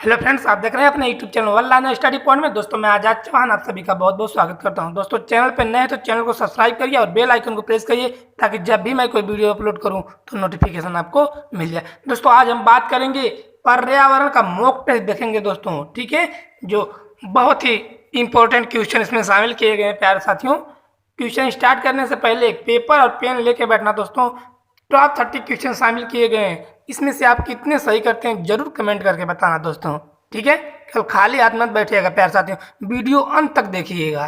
Hello friends, आप देख रहे हैं अपने YouTube channel online study point में। दोस्तों मैं आजाद चौहान आप सभी का बहुत बहुत स्वागत करता हूं। दोस्तों चैनल पर नए हैं तो चैनल को सब्सक्राइब करिए और बेल आइकन को प्रेस करिए ताकि जब भी मैं कोई वीडियो अपलोड करूं तो नोटिफिकेशन आपको मिल जाए। दोस्तों आज हम बात करेंगे पर्यावरण का मॉक टेस्ट देखेंगे दोस्तों, ठीक है, जो बहुत ही इंपॉर्टेंट क्वेश्चन इसमें शामिल किए गए हैं। प्यारे साथियों, क्वेश्चन स्टार्ट करने से पहले पेपर और पेन लेके बैठना दोस्तों। टॉप 30 क्वेश्चन शामिल किए गए हैं, इसमें से आप कितने सही करते हैं जरूर कमेंट करके बताना दोस्तों, ठीक है। कल खाली हाथ मत बैठिएगा प्यारे साथियों, वीडियो अंत तक देखिएगा,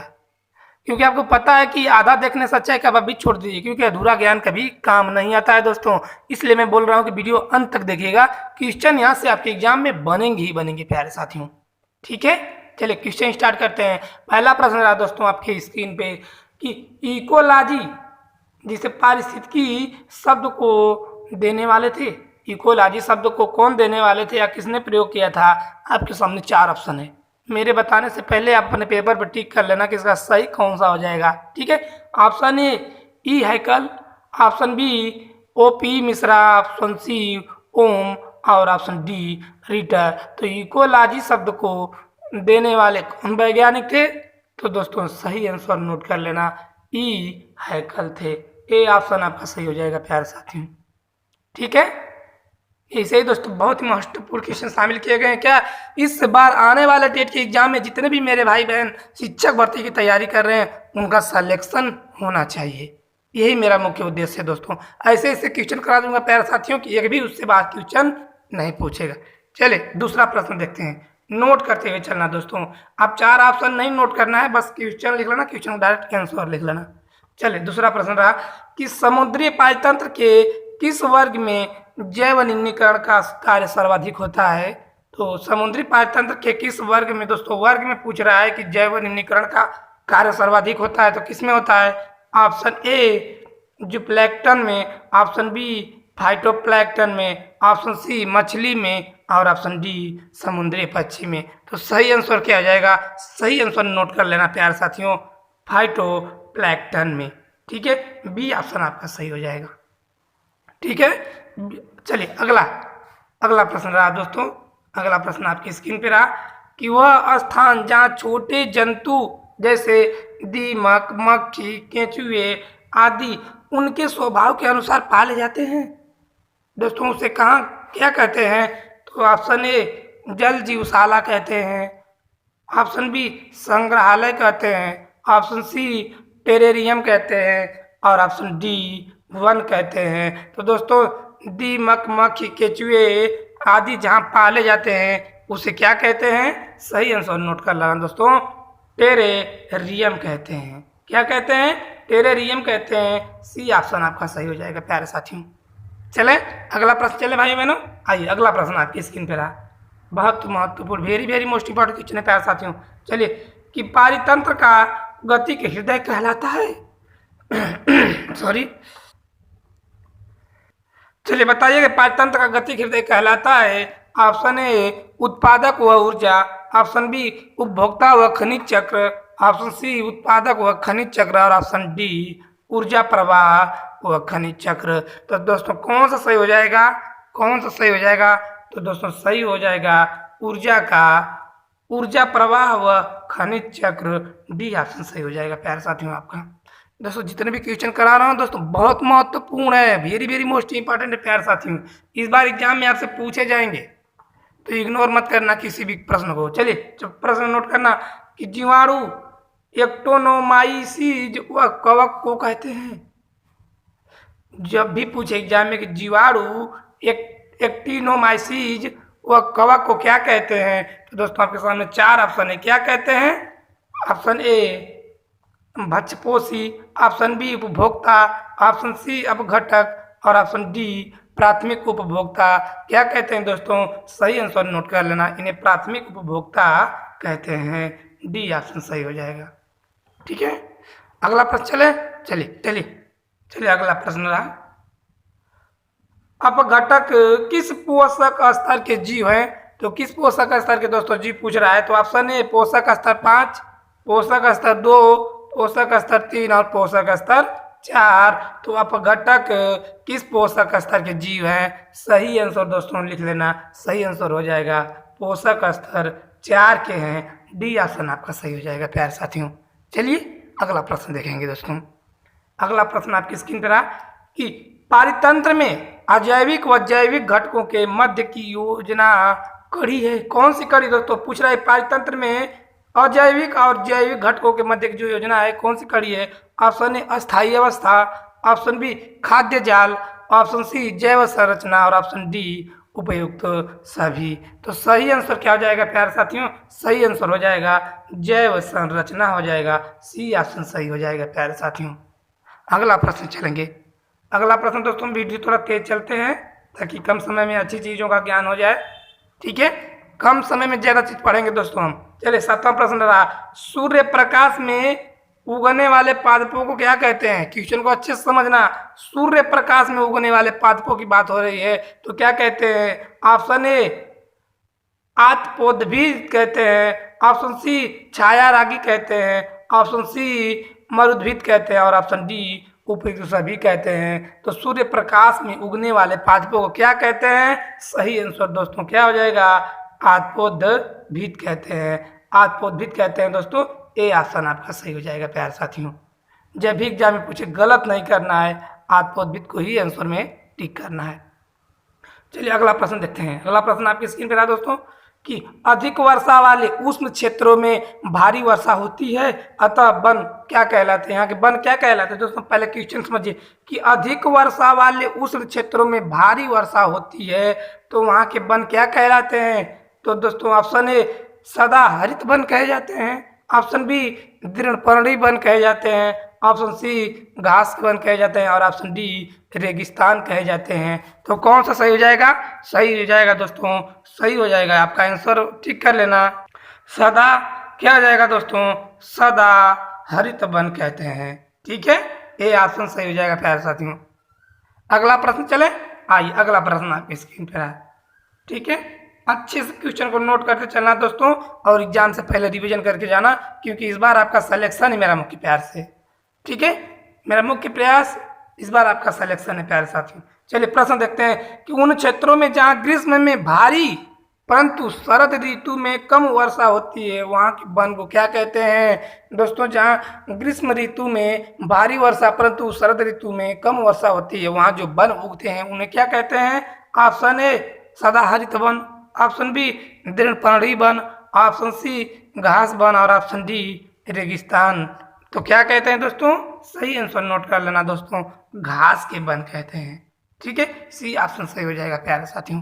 क्योंकि आपको पता है कि आधा देखने से अच्छा है कि आप अभी छोड़ दीजिए, क्योंकि अधूरा ज्ञान कभी काम नहीं आता है दोस्तों। इसलिए मैं बोल रहा हूँ कि वीडियो अंत तक देखिएगा, क्वेश्चन यहाँ से आपके एग्जाम में बनेंगे ही बनेंगे प्यारे साथियों, ठीक है। चलिए क्वेश्चन स्टार्ट करते हैं। पहला प्रश्न रहा दोस्तों आपके स्क्रीन पे कि इकोलॉजी जिसे पारिस्थितिकी शब्द को देने वाले थे, इकोलॉजी शब्द को कौन देने वाले थे या किसने प्रयोग किया था। आपके सामने 4 ऑप्शन है। मेरे बताने से पहले आप अपने पेपर पर टिक कर लेना कि इसका सही कौन सा हो जाएगा, ठीक है। Option A E Haeckel, option B O P Mishra, option C ओम और ऑप्शन डी रीटर। तो इकोलॉजी शब्द को देने वाले कौन वैज्ञानिक थे, तो दोस्तों सही आंसर नोट कर लेना, ई हैकल थे। ए ऑप्शन आपका सही हो जाएगा प्यारे साथियों, ठीक है। ऐसे ही दोस्तों बहुत ही महत्वपूर्ण क्वेश्चन शामिल किए गए हैं। क्या इस बार आने वाले टेट के एग्जाम में जितने भी मेरे भाई बहन शिक्षक भर्ती की तैयारी कर रहे हैं उनका सिलेक्शन होना चाहिए, यही मेरा मुख्य उद्देश्य है दोस्तों। ऐसे ऐसे क्वेश्चन करा दूंगा प्यारे साथियों कि एक भी उससे बाहर क्वेश्चन नहीं पूछेगा। चलिए दूसरा प्रश्न देखते हैं, नोट करते हुए चलना दोस्तों। आप 4 ऑप्शन नहीं नोट करना है, बस क्वेश्चन लिख लेना, क्वेश्चन को डायरेक्ट आंसर लिख लेना। चलिए दूसरा प्रश्न रहा कि समुद्री पायतंत्र के किस वर्ग में जैव निम्नीकरण का कार्य सर्वाधिक होता है। तो समुद्री पायतंत्र के किस वर्ग में, दोस्तों वर्ग में पूछ रहा है कि जैव निम्नीकरण का कार्य सर्वाधिक होता है, तो किसमें होता है। ऑप्शन ए जूप्लैंक्टन में, ऑप्शन बी फाइटोप्लैंक्टन में, ऑप्शन सी मछली में और ऑप्शन डी समुद्री पक्षी में। तो सही आंसर क्या हो जाएगा, सही आंसर नोट कर लेना प्यारे साथियों, फाइटोप्लैंक्टन में, ठीक है। बी ऑप्शन आपका सही हो जाएगा, ठीक है। चलिए अगला प्रश्न रहा दोस्तों। अगला प्रश्न आपकी स्क्रीन पे रहा कि वह स्थान जहाँ छोटे जंतु जैसे दीमक, मक्खी, केंचुए आदि उनके स्वभाव के अनुसार पाले जाते हैं, दोस्तों उसे कहाँ क्या कहते हैं। तो ऑप्शन ए जल जीवशाला कहते हैं, ऑप्शन बी संग्रहालय कहते हैं, ऑप्शन सी टेरेरियम कहते हैं और ऑप्शन डी वन कहते हैं। तो दोस्तों दीमक, मक्खी, केचुए आदि जहाँ पाले जाते हैं उसे क्या कहते हैं, सही आंसर नोट कर लेना दोस्तों, टेरेरियम कहते हैं। क्या कहते हैं, टेरेरियम कहते हैं। सी ऑप्शन आपका सही हो जाएगा प्यारे साथियों। चले अगला प्रश्न, चले भाई बहनों, आइए अगला प्रश्न आपकी स्क्रीन पे रहा, बहुत महत्वपूर्ण, वेरी मोस्ट इंपॉर्टेंट क्वेश्चन है प्यारे साथियों। चलिए कि पारितंत्र का गति के हृदय कहलाता है सॉरी, चलिए बताइए कि पारतंत्र का गति हृदय कहलाता है। ऑप्शन ए उत्पादक व ऊर्जा, ऑप्शन बी उपभोक्ता व खनिज चक्र, ऑप्शन सी उत्पादक व खनिज चक्र और ऑप्शन डी ऊर्जा प्रवाह व खनिज चक्र। तो दोस्तों कौन सा सही हो जाएगा, कौन सा सही हो जाएगा, तो दोस्तों सही हो जाएगा ऊर्जा प्रवाह व खनिज चक्र, डी ऑप्शन सही हो जाएगा प्यारे साथियों आपका। दोस्तों जितने भी क्वेश्चन करा रहा हूँ दोस्तों बहुत महत्वपूर्ण है, वेरी मोस्ट इंपॉर्टेंट है प्यारे साथियों, इस बार एग्जाम में आपसे पूछे जाएंगे, तो इग्नोर मत करना किसी भी प्रश्न को। चलिए प्रश्न नोट करना कि जीवाणु एक्टोनोमाइसीज व कवक को कहते हैं। जब भी पूछे एग्जाम में कि जीवाणु एक्टिनोमाइसीज व कवक को क्या कहते हैं, तो दोस्तों आपके सामने 4 ऑप्शन है। क्या कहते हैं, ऑप्शन ए भक्षपोषी, ऑप्शन बी उपभोक्ता, ऑप्शन सी अपघटक और ऑप्शन डी प्राथमिक उपभोक्ता। क्या कहते हैं दोस्तों, सही आंसर नोट कर लेना, इन्हें प्राथमिक उपभोक्ता कहते हैं, डी ऑप्शन सही हो जाएगा, ठीक है। अगला प्रश्न चलिए अगला प्रश्न रहा, अपघटक किस पोषक स्तर के जीव हैं। तो किस पोषक स्तर के दोस्तों जीव पूछ रहा है। तो ऑप्शन ए पोषक स्तर 5, पोषक स्तर 2, पोषक स्तर 3 और पोषक स्तर 4। तो अपघटक किस पोषक स्तर के जीव हैं? सही आंसर दोस्तों लिख लेना, सही आंसर हो जाएगा पोषक स्तर 4 के हैं। डी ऑप्शन आपका सही हो जाएगा प्यारे साथियों। चलिए अगला प्रश्न देखेंगे दोस्तों। अगला प्रश्न आपकी स्क्रीन पर रहा कि पारितंत्र में अजैविक व जैविक घटकों के मध्य की योजना कड़ी है। कौन सी कड़ी दोस्तों पूछ रहा है? पारितंत्र में अजैविक और जैविक घटकों के मध्य की जो योजना है कौन सी कड़ी है? ऑप्शन ए अस्थायी अवस्था, ऑप्शन बी खाद्य जाल, ऑप्शन सी जैव संरचना और ऑप्शन डी उपयुक्त सभी। तो सही आंसर क्या हो जाएगा प्यारे साथियों? सही आंसर हो जाएगा जैव संरचना हो जाएगा। सी ऑप्शन सही हो जाएगा प्यारे साथियों। अगला प्रश्न चलेंगे। अगला प्रश्न दोस्तों वीडियो थोड़ा तेज चलते हैं ताकि कम समय में अच्छी चीज़ों का ज्ञान हो जाए। ठीक है, कम समय में ज़्यादा चीज पढ़ेंगे दोस्तों हम। चलिए 7वां प्रश्न रहा, सूर्य प्रकाश में उगने वाले पादपों को क्या कहते हैं? क्वेश्चन को अच्छे से समझना। सूर्य प्रकाश में उगने वाले पादपों की बात हो रही है तो क्या कहते हैं? ऑप्शन ए आत्पोद्भिद कहते हैं, ऑप्शन सी छायारागी कहते हैं, ऑप्शन सी मरुद्भिद कहते हैं और ऑप्शन डी उपयुक्त सभी कहते हैं। तो सूर्य प्रकाश में उगने वाले पादपों को क्या कहते हैं? सही आंसर दोस्तों क्या हो जाएगा? आत्पोद्भिद कहते हैं, आत्पोद्भिद कहते हैं दोस्तों। ए ऑप्शन आपका सही हो जाएगा प्यारे साथियों। जब भी एग्जाम में पूछे गलत नहीं करना है, आत्पोद्भिद को ही आंसर में टिक करना है। चलिए अगला प्रश्न देखते हैं। अगला प्रश्न आपकी स्क्रीन पर है दोस्तों कि अधिक वर्षा वाले उष्ण क्षेत्रों में भारी वर्षा होती है, अतः वन क्या कहलाते हैं? यहाँ के वन क्या कहलाते हैं दोस्तों? पहले क्वेश्चन समझिए कि अधिक वर्षा वाले उष्ण क्षेत्रों में भारी वर्षा होती है तो वहाँ के वन क्या कहलाते हैं? तो दोस्तों ऑप्शन ए सदाहरित वन कहे जाते हैं, ऑप्शन बी दृढ़पर्णी वन कहे जाते हैं, ऑप्शन सी घास के वन कहे जाते हैं और ऑप्शन डी रेगिस्तान कहे जाते हैं। तो कौन सा सही हो जाएगा? सही हो जाएगा दोस्तों, सही हो जाएगा। आपका आंसर ठीक कर लेना। सदा क्या हो जाएगा दोस्तों? सदा हरित वन कहते हैं। ठीक है, ये ऑप्शन सही हो जाएगा प्यारे साथियों। अगला प्रश्न चले, आइए अगला प्रश्न आपकी स्क्रीन पर है। ठीक है, अच्छे से क्वेश्चन को नोट करते चलना दोस्तों और एग्जाम से पहले रिवीजन करके जाना, क्योंकि इस बार आपका सिलेक्शन है मेरा मुख्य प्रयास से। ठीक है, मेरा मुख्य प्रयास इस बार आपका सिलेक्शन है प्यारे साथियों। चलिए प्रश्न देखते हैं कि उन क्षेत्रों में जहां ग्रीष्म में भारी परंतु शरद ऋतु में कम वर्षा होती है वहां के वन को क्या कहते हैं? दोस्तों जहां ग्रीष्म ऋतु में भारी वर्षा परंतु शरद ऋतु में कम वर्षा होती है वहां जो वन उगते हैं उन्हें क्या कहते हैं? ऑप्शन ए सदाहरित वन, ऑप्शन बी दृढ़पर्णी वन, ऑप्शन सी घास वन और ऑप्शन डी रेगिस्तान। तो क्या कहते हैं दोस्तों? सही आंसर नोट कर लेना दोस्तों, घास के वन कहते हैं। ठीक है, सी ऑप्शन सही हो जाएगा प्यारे साथियों।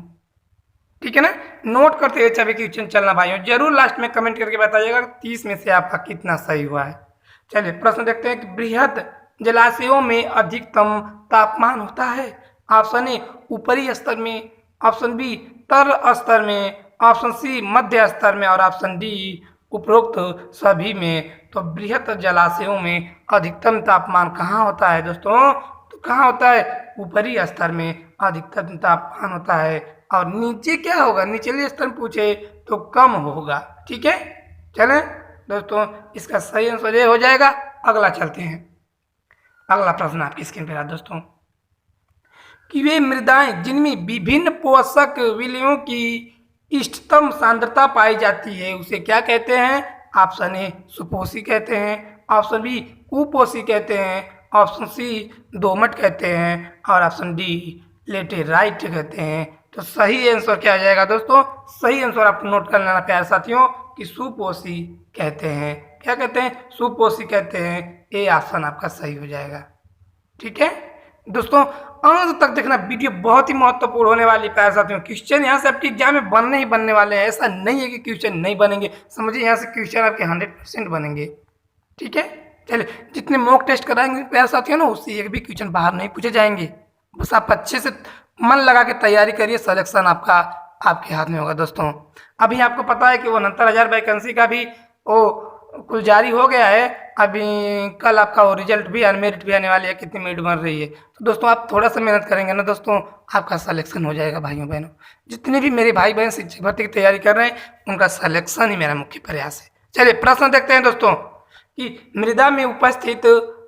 ठीक है ना, नोट करते हुए चलिए क्वेश्चन चलना भाइयों, जरूर लास्ट में कमेंट करके बताइएगा 30 में से आपका कितना सही हुआ है। चलिए प्रश्न देखते हैं कि बृहद जलाशयों में अधिकतम तापमान होता है। ऑप्शन ए ऊपरी स्तर में, ऑप्शन बी तल स्तर में, ऑप्शन सी मध्य स्तर में और ऑप्शन डी उपरोक्त सभी में। तो बृहद जलाशयों में अधिकतम तापमान कहाँ होता है दोस्तों? तो कहाँ होता है? ऊपरी स्तर में अधिकतम तापमान होता है और नीचे क्या होगा? निचले स्तर में पूछे तो कम होगा। ठीक है, चलें दोस्तों इसका सही आंसर ये हो जाएगा। अगला चलते हैं। अगला प्रश्न आपकी स्क्रीन पर है दोस्तों कि वे मृदाएं जिनमें विभिन्न पोषक विलयों की इष्टतम सांद्रता पाई जाती है उसे क्या कहते हैं? ऑप्शन ए सुपोषी कहते हैं, ऑप्शन बी कुपोषी कहते हैं, ऑप्शन सी दोमट कहते हैं और ऑप्शन डी लेटेराइट कहते हैं। तो सही आंसर क्या आ जाएगा दोस्तों? सही आंसर आप नोट कर लेना प्यारे साथियों कि सुपोषी कहते हैं। क्या कहते हैं? सुपोषी कहते हैं। ए ऑप्शन आपका सही हो जाएगा। ठीक है दोस्तों, अंत तक देखना, वीडियो बहुत ही महत्वपूर्ण होने वाली है प्यारे साथियों। क्वेश्चन यहाँ से आपके एग्जाम में बनने ही बनने वाले हैं, ऐसा नहीं है कि क्वेश्चन नहीं बनेंगे। समझिए यहाँ से क्वेश्चन आपके 100% बनेंगे। ठीक है, चलिए जितने मॉक टेस्ट कराएंगे प्यारे साथियों ना उससे एक भी क्वेश्चन बाहर नहीं पूछे जाएंगे। बस आप अच्छे से मन लगा के तैयारी करिए, सिलेक्शन आपका आपके हाथ में होगा दोस्तों। अभी आपको पता है कि 69,000 वैकेंसी का भी वो कुल जारी हो गया है। अभी कल आपका वो रिजल्ट भी अनमेरिट भी आने वाली है, कितनी मेरिट बन रही है। तो दोस्तों आप थोड़ा सा मेहनत करेंगे ना दोस्तों, आपका सिलेक्शन हो जाएगा भाइयों बहनों। जितने भी मेरे भाई बहन शिक्षक भर्ती की तैयारी कर रहे हैं उनका सिलेक्शन ही मेरा मुख्य प्रयास है। चलिए प्रश्न देखते हैं दोस्तों कि मृदा में उपस्थित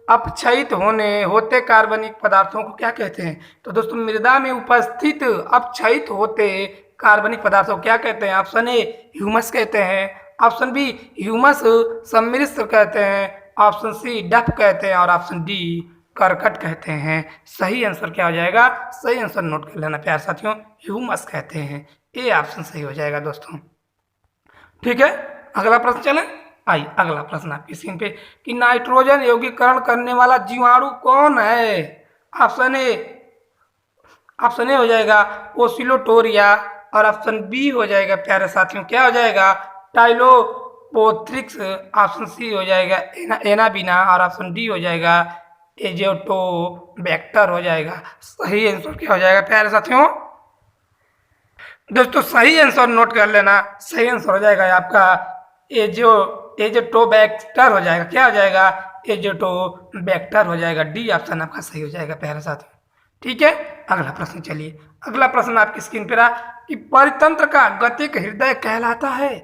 अपक्षयित होते कार्बनिक पदार्थों को क्या कहते हैं? तो दोस्तों मृदा में उपस्थित अपक्षयित होते कार्बनिक पदार्थों को क्या कहते हैं? ऑप्शन ए ह्यूमस कहते हैं, ऑप्शन बी ह्यूमस सम्मिश्र कहते हैं, ऑप्शन सी डफ कहते हैं और ऑप्शन डी करकट कहते हैं। सही आंसर क्या हो जाएगा? सही आंसर नोट कर लेना प्यारे साथियों, ह्यूमस कहते हैं। ए ऑप्शन सही हो जाएगा दोस्तों। ठीक है, अगला प्रश्न चले। आइए अगला प्रश्न आपकी स्क्रीन पे कि नाइट्रोजन यौगिकरण करने वाला जीवाणु कौन है? ऑप्शन ए हो जाएगा ओसिलोटोरिया और ऑप्शन बी हो जाएगा प्यारे साथियों क्या हो जाएगा? टाइलोपोथ्रिक्स, ऑप्शन सी हो जाएगा एनाबिना और ऑप्शन डी हो जाएगा एजोटोबैक्टर हो जाएगा। सही आंसर क्या हो जाएगा प्यारे साथियों? दोस्तों सही आंसर नोट कर लेना, सही आंसर हो जाएगा आपका एजोटोबैक्टर हो जाएगा। क्या हो जाएगा? एजोटोबैक्टर हो जाएगा। डी ऑप्शन आपका सही हो जाएगा प्यारे साथियों। ठीक है, अगला प्रश्न चलिए। अगला प्रश्न आपकी स्क्रीन पर रहा कि परितंत्र का गतिक हृदय कहलाता है,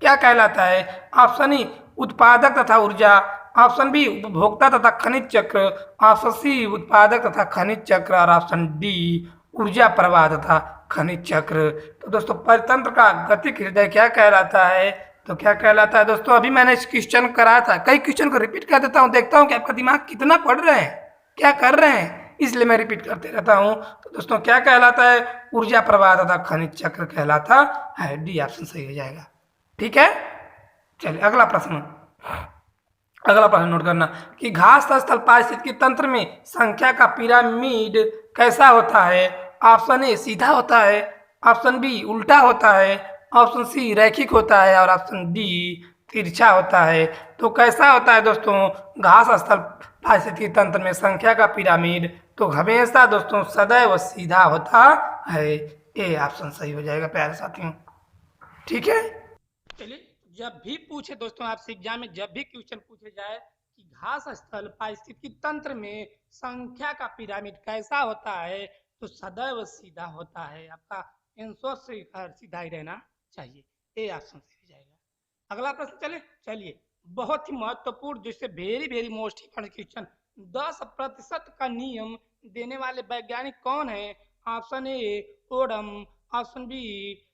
क्या कहलाता है? ऑप्शन ई उत्पादक तथा ऊर्जा, ऑप्शन बी उपभोक्ता तथा खनिज चक्र, ऑप्शन सी उत्पादक तथा खनिज चक्र और ऑप्शन डी ऊर्जा प्रवाह तथा खनिज चक्र। तो दोस्तों परितंत्र का गतिक हृदय क्या कहलाता है? तो क्या कहलाता है दोस्तों? अभी मैंने इस क्वेश्चन कराया था, कई क्वेश्चन को रिपीट कर देता हूँ, देखता हूँ कि आपका दिमाग कितना पढ़ रहे हैं, क्या कर रहे हैं, इसलिए मैं रिपीट करते रहता हूँ। तो दोस्तों क्या कहलाता है? ऊर्जा प्रवाह तथा खनिज चक्र कहलाता है। डी ऑप्शन सही हो जाएगा। ठीक है, चलिए अगला प्रश्न। अगला प्रश्न नोट करना कि घास स्थल पारिस्थितिकी तंत्र में संख्या का पिरामिड कैसा होता है? ऑप्शन ए सीधा होता है, ऑप्शन बी उल्टा होता है, ऑप्शन सी रैखिक होता है और ऑप्शन डी तिरछा होता है। तो कैसा होता है दोस्तों घास स्थल पारिस्थितिकी तंत्र में संख्या का पिरामिड? तो हमेशा दोस्तों सदैव सीधा होता है। ए ऑप्शन सही हो जाएगा प्यारे साथियों। ठीक है, चलिए जब भी पूछे दोस्तों आपसे एग्जाम में, जब भी क्वेश्चन पूछे जाए कि घास स्थल पारिस्थितिकी तंत्र में संख्या का पिरामिड कैसा होता है, तो सदैव सीधा होता है। आपका आंसर सीधा ही रहना चाहिए। ए ऑप्शन से हो जाएगा। अगला प्रश्न चलिए बहुत ही महत्वपूर्ण, जिससे very very most important question, 10% का नियम देने वाले वैज्ञानिक कौन है? Option A Odum, option B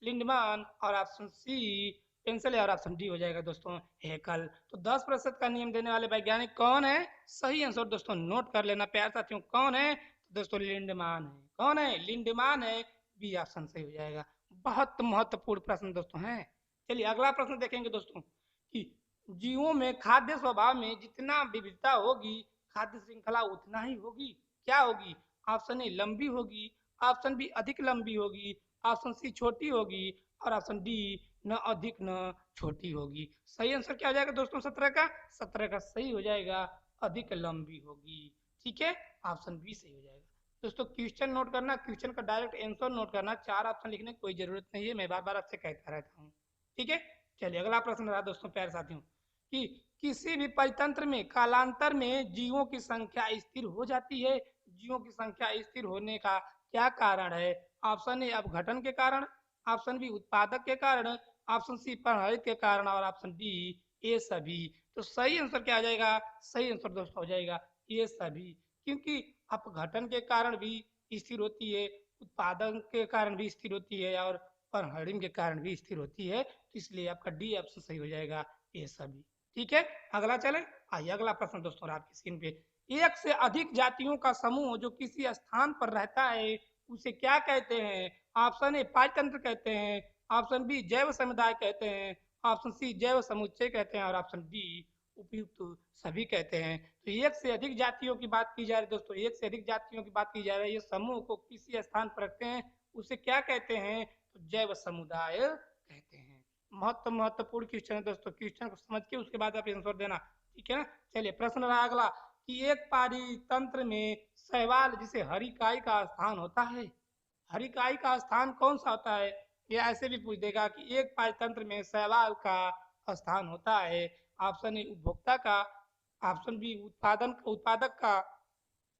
Lindeman और ऑप्शन सी पेंसिल और ऑप्शन डी हो जाएगा दोस्तों हेकल। तो 10% का नियम देने वाले वैज्ञानिक कौन है? सही आंसर दोस्तों नोट कर लेना प्यारे साथियों, कौन है? तो दोस्तों लिंडमान है। कौन है? लिंडमान है। बी ऑप्शन सही हो जाएगा। बहुत महत्वपूर्ण प्रश्न दोस्तों है। चलिए अगला प्रश्न देखेंगे दोस्तों कि जीवों में खाद्य स्वभाव में जितना विविधता होगी, खाद्य श्रृंखला उतना ही होगी। क्या होगी? ऑप्शन ए लंबी होगी, ऑप्शन बी अधिक लंबी होगी, ऑप्शन सी छोटी होगी और ऑप्शन डी न अधिक न छोटी होगी। सही आंसर क्या हो जाएगा दोस्तों? 17 का सही हो जाएगा, अधिक लंबी होगी। ठीक है, ऑप्शन बी सही हो जाएगा। दोस्तों क्वेश्चन नोट करना, क्वेश्चन का डायरेक्ट आंसर नोट करना, 4 ऑप्शन लिखने की कोई जरूरत नहीं है, मैं बार बार आपसे कहता रहता हूँ। ठीक है, चलिए अगला प्रश्न रहा दोस्तों प्यारे साथियों कि किसी भी परितंत्र में कालांतर में जीवों की संख्या स्थिर हो जाती है। जीवों की संख्या स्थिर होने का क्या कारण है? ऑप्शन ए अपघटन के कारण, ऑप्शन बी उत्पादक के कारण, ऑप्शन सी प्रहरित के कारण और ऑप्शन डी ये सभी। तो सही आंसर क्या आ जाएगा? सही आंसर दोस्तों हो जाएगा ये सभी, क्योंकि अपघटन के कारण भी स्थिर होती है, उत्पादन के कारण भी स्थिर होती है और प्रहरण के कारण भी स्थिर होती है। तो इसलिए आपका डी ऑप्शन सही हो जाएगा ये सभी। ठीक है, अगला चले। आइए अगला प्रश्न दोस्तों आपकी स्क्रीन पे, एक से अधिक जातियों का समूह जो किसी स्थान पर रहता है उसे क्या कहते हैं? ऑप्शन ए पारतंत्र कहते हैं, ऑप्शन बी जैव समुदाय कहते हैं, ऑप्शन सी जैव समुच्चय कहते हैं और ऑप्शन डी उपयुक्त सभी कहते हैं। तो एक से अधिक जातियों की बात की जा रही है दोस्तों, एक से अधिक जातियों की बात की जा रही है, ये समूह को किसी स्थान पर रखते हैं उसे क्या कहते हैं? तो जैव समुदाय कहते हैं। महत्वपूर्ण क्वेश्चन है दोस्तों, क्वेश्चन को समझ के उसके बाद आप आंसर देना। ठीक है ना, चलिए प्रश्न रहा अगला कि एक पारितंत्र में शैवाल जिसे हरिकाई का स्थान होता है, हरिकाई का स्थान कौन सा होता है? ये ऐसे भी पूछ देगा कि एक पारितंत्र में शैवाल का स्थान होता है। ऑप्शन ए उपभोक्ता का, ऑप्शन बी उत्पादक का,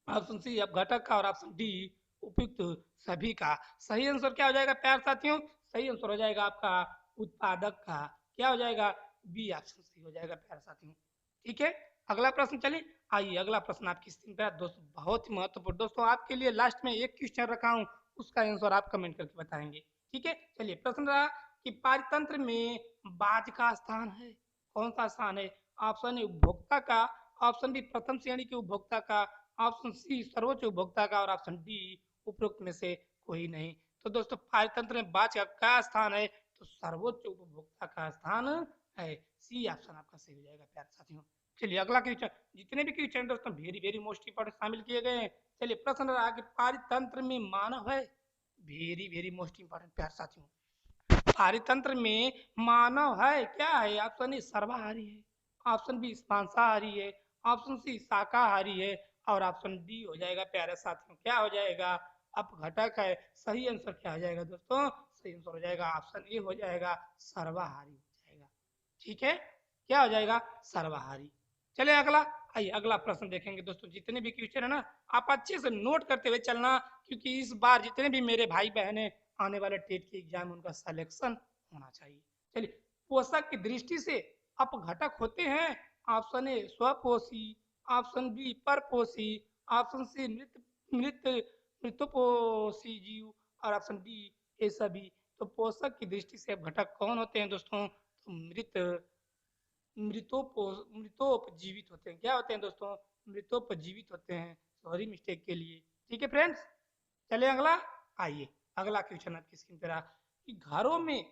ऑप्शन सी अपघटक का और ऑप्शन डी उपयुक्त सभी का। सही आंसर क्या हो जाएगा प्यार साथियों? सही आंसर हो जाएगा आपका उत्पादक का। क्या हो जाएगा? बी ऑप्शन सही हो जाएगा प्यार साथियों। ठीक है, अगला प्रश्न चलिए। आइए अगला प्रश्न आपकी स्क्रीन पर है दोस्तों, बहुत ही महत्वपूर्ण दोस्तों, आपके लिए लास्ट में एक क्वेश्चन रखा हूँ, उसका आंसर आप कमेंट करके बताएंगे। ठीक है, चलिए प्रश्न रहा कि पारितंत्र में बाज का स्थान है, कौन सा स्थान है? ऑप्शन ए उपभोक्ता का, ऑप्शन बी प्रथम श्रेणी के उपभोक्ता का, ऑप्शन सी सर्वोच्च उपभोक्ता का और ऑप्शन डी उपरोक्त में से कोई नहीं। तो दोस्तों पारितंत्र में बाज का क्या स्थान है? तो सर्वोच्च उपभोक्ता का स्थान है। सी ऑप्शन आपका सही हो जाएगा प्यारे साथियों। चलिए अगला क्वेश्चन, जितने भी क्वेश्चन दोस्तों वेरी वेरी मोस्ट इंपॉर्टेंट शामिल किए गए हैं। चलिए प्रश्न रहा कि पारितंत्र में मानव है, वेरी वेरी मोस्ट इंपॉर्टेंट प्यारे साथियों। पारितंत्र में मानव है क्या है? ऑप्शन ए सर्वाहारी है, ऑप्शन बी मांसाहारी है, ऑप्शन सी शाकाहारी है और ऑप्शन डी हो जाएगा प्यारे साथियों, क्या हो जाएगा? अपघटक है। सही आंसर क्या हो जाएगा दोस्तों? सही आंसर हो जाएगा ऑप्शन ए हो जाएगा सर्वाहारी हो जाएगा। ठीक है, क्या हो जाएगा? सर्वाहारी। चलिए अगला, आइए अगला प्रश्न देखेंगे दोस्तों। जितने भी क्वेश्चन है ना, आप अच्छे से नोट करते हुए चलना, क्योंकि इस बार जितने भी मेरे भाई बहन है आने वाले टेट के एग्जाम उनका सिलेक्शन होना चाहिए। चलिए, पोषक की दृष्टि से अपघटक होते हैं। ऑप्शन ए स्वपोषी, ऑप्शन बी परपोषी, ऑप्शन सी मृत मृत मृतपोषी जीव और ऑप्शन डी ये सभी। तो पोषक की दृष्टि से अपघटक कौन होते हैं दोस्तों? तो मृतोपजीवित होते हैं। क्या होते हैं दोस्तों? मृतोपजीवित होते हैं। सॉरी मिस्टेक के लिए। ठीक है फ्रेंड्स, चले अगला। आइए अगला क्वेश्चन आपकी स्क्रीन पे रहा कि घरों में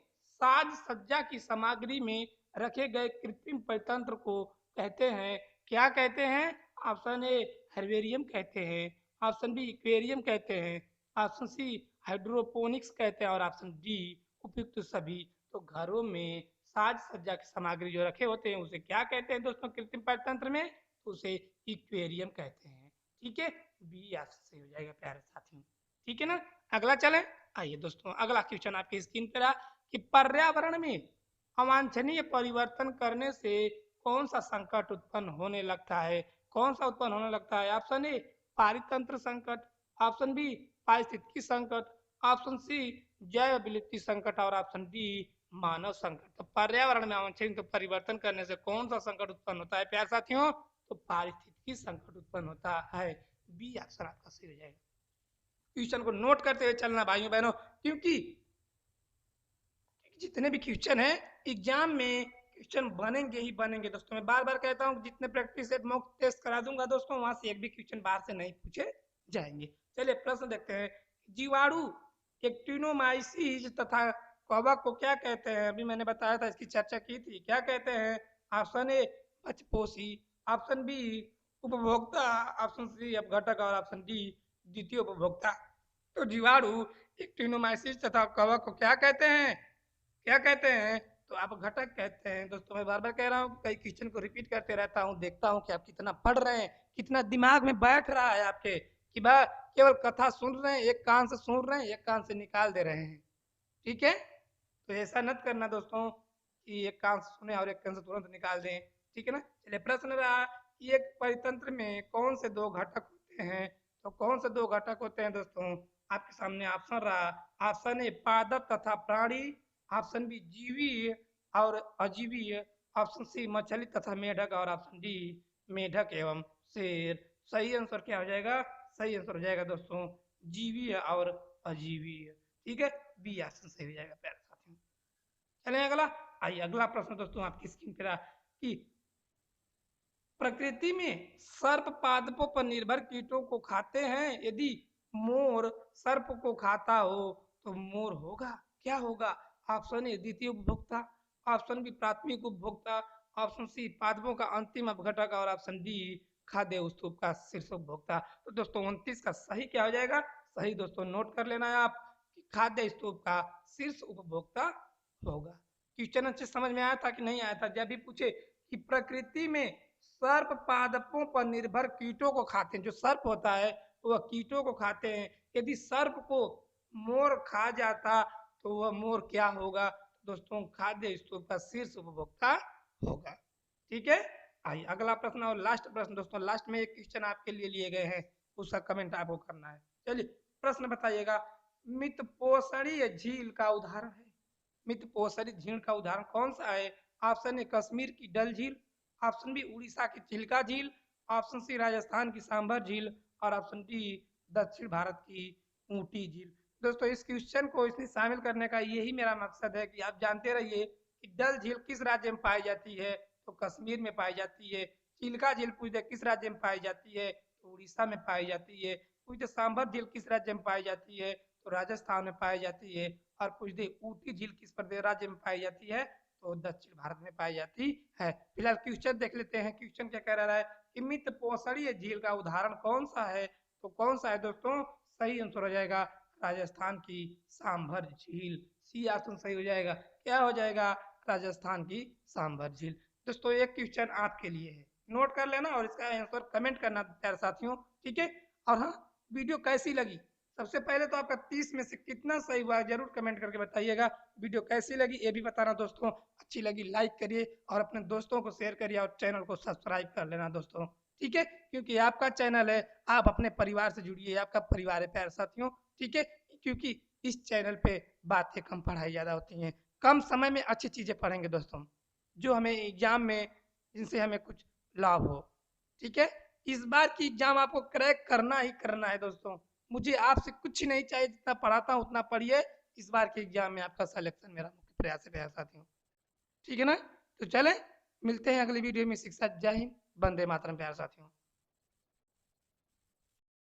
साज सज्जा की सामग्री में रखे गए कृत्रिम परितंत्र को कहते हैं, क्या कहते हैं? ऑप्शन ए हर्बेरियम कहते हैं, ऑप्शन बी एक्वेरियम कहते हैं, ऑप्शन सी हाइड्रोपोनिक्स कहते हैं और ऑप्शन डी उपयुक्त सभी। तो घरों में साज सज्जा की सामग्री जो रखे होते हैं उसे क्या कहते हैं दोस्तों कृत्रिम परितंत्र में? तो उसे इक्वेरियम कहते हैं। ठीक है, बी ऑप्शन सही हो जाएगा प्यारे साथियों। ठीक है ना, अगला चले। आइए दोस्तों अगला क्वेश्चन आपकी स्क्रीन पर कि पर्यावरण में अवांछनीय परिवर्तन करने से कौन सा संकट उत्पन्न होने लगता है? कौन सा उत्पन्न होने लगता है? ऑप्शन ए पारितंत्र संकट, ऑप्शन बी पारिस्थितिकी संकट, ऑप्शन सी जैव विलुप्ति संकट और ऑप्शन डी मानव संकट। तो पर्यावरण में अवांछनीय परिवर्तन करने से कौन सा संकट उत्पन्न होता है प्यारे साथियों? तो पारिस्थितिकी संकट उत्पन्न होता है। बी ऑप्शन आपका सही हो जाएगा। क्वेश्चन को नोट करते हुए चलना भाइयों बहनों, क्योंकि जितने भी क्वेश्चन है एग्जाम में क्वेश्चन बनेंगे ही बनेंगे दोस्तों। मैं बार बार कहता हूँ जितने प्रैक्टिस सेट मॉक टेस्ट करा दूंगा दोस्तों, वहां से एक भी क्वेश्चन बाहर से नहीं पूछे जाएंगे। चलिए प्रश्न देखते हैं। जीवाणु एक्टिनोमाइसीज तथा कवक को क्या कहते हैं? अभी मैंने बताया था, इसकी चर्चा की थी। क्या कहते हैं? ऑप्शन ए पचपोषी, ऑप्शन बी उपभोक्ता, ऑप्शन सी अपघटक और ऑप्शन डी द्वितीय उपभोक्ता। तो जीवाणु एक्टिनोमाइसीज तथा कवक को क्या कहते हैं? क्या कहते हैं? तो आप घटक कहते हैं दोस्तों। मैं बार बार कह रहा हूँ, कई क्वेश्चन को रिपीट करते रहता हूँ, देखता हूँ कि आप कितना पढ़ रहे हैं, कितना दिमाग में बैठ रहा है आपके, कि बा केवल कथा सुन रहे हैं, एक कान से सुन रहे हैं, एक कान से निकाल दे रहे हैं। ठीक है, तो ऐसा मत करना दोस्तों कि एक कान से सुने और एक कान से तुरंत निकाल दें। ठीक है ना, चलिए प्रश्न रहा कि एक परितंत्र में कौन से दो घटक होते हैं? तो कौन से दो घटक होते हैं दोस्तों? आपके सामने ऑप्शन रहा। ऑप्शन ए पादप तथा प्राणी, ऑप्शन बी जीवी और अजीवी, ऑप्शन सी मछली तथा मेढक और ऑप्शन डी मेढक एवं शेर। सही आंसर क्या हो जाएगा? सही आंसर हो जाएगा दोस्तों जीवी और अजीवी। ठीक है, बी ऑप्शन सही हो जाएगा प्यारे साथियों। चलिए अगला। आइए अगला प्रश्न दोस्तों आपकी स्क्रीन पर कि प्रकृति में सर्प पादपों पर निर्भर कीटों को खाते हैं, यदि मोर सर्प को खाता हो तो मोर होगा, क्या होगा? ऑप्शन ए द्वितीय उपभोक्ता, ऑप्शन बी प्राथमिक उपभोक्ता, ऑप्शन सी पादपों का अंतिम अपघटक और ऑप्शन डी खाद्य स्तूप का शीर्ष उपभोक्ता। तो दोस्तों 29 का सही क्या हो जाएगा? सही दोस्तों नोट कर लेना है आप कि खाद्य स्तूप का शीर्ष उपभोक्ता होगा। क्वेश्चन अच्छे समझ में आया था कि नहीं आया था? जब भी पूछे कि प्रकृति में सर्प पादपों पर निर्भर कीटों को खाते हैं, जो सर्प होता है वह कीटों को खाते हैं, यदि सर्प को मोर खा जाता तो वह मोर क्या होगा? दोस्तों खाद्य स्तूप का शीर्ष उपभोक्ता होगा। ठीक है, आइए अगला प्रश्न और लास्ट प्रश्न दोस्तों। लास्ट में एक क्वेश्चन आपके लिए लिए गए हैं, उसका कमेंट आपको करना है। चलिए प्रश्न बताइएगा। मितपोषणी झील का उदाहरण है, मितपोषणी झील का उदाहरण कौन सा है? ऑप्शन ए कश्मीर की डल झील, ऑप्शन बी उड़ीसा की चिल्का झील, ऑप्शन सी राजस्थान की सांभर झील और ऑप्शन डी दक्षिण भारत की ऊटी झील। दोस्तों इस क्वेश्चन को इसमें शामिल करने का यही मेरा मकसद है कि आप जानते रहिए कि डल झील किस राज्य में पाई जाती है, तो कश्मीर में पाई जाती है। चिल्का झील पूछ दे किस राज्य में पाई जाती है, तो उड़ीसा में पाई जाती है। पूछ दे सांभर झील किस राज्य में पाई जाती है, तो राजस्थान में पाई जाती है। और पूछ दे ऊटी झील किस प्रदेश राज्य में पाई जाती है, तो दक्षिण भारत में पाई जाती है। फिलहाल क्वेश्चन देख लेते हैं। क्वेश्चन क्या कह रहा है कि मित्र पोषणीय झील का उदाहरण कौन सा है, तो कौन सा है दोस्तों, सही आंसर हो जाएगा राजस्थान की सांभर झील। सी ऑप्शन सही हो जाएगा। क्या हो जाएगा, राजस्थान की सांभर झील। दोस्तों एक क्वेश्चन आपके लिए है, नोट कर लेना और इसका आंसर कमेंट करना प्यारे साथियों, ठीक है। और हाँ, वीडियो कैसी लगी, सबसे पहले तो आपका 30 में से कितना सही हुआ जरूर कमेंट करके बताइएगा। वीडियो कैसी लगी ये भी बताना दोस्तों। अच्छी लगी लाइक करिए और अपने दोस्तों को शेयर करिए और चैनल को सब्सक्राइब कर लेना दोस्तों, ठीक है। क्योंकि आपका चैनल है, आप अपने परिवार से जुड़िए, आपका परिवार है प्यारे साथियों, ठीक है। क्योंकि इस चैनल पे बातें कम पढ़ाई ज्यादा होती हैं, कम समय में अच्छी चीजें पढ़ेंगे दोस्तों, जो हमें एग्जाम में जिनसे हमें कुछ लाभ हो, ठीक है। इस बार की एग्जाम आपको क्रैक करना ही करना है दोस्तों। मुझे आपसे कुछ नहीं चाहिए, जितना पढ़ाता हूँ उतना पढ़िए। इस बार के एग्जाम में आपका सिलेक्शन मेरा मुख्य प्रयास है प्यारे साथियों, ठीक है ना। तो चलें, मिलते हैं अगली वीडियो में। शिक्षा जय हिंद, वंदे मातरम प्यारे साथियों।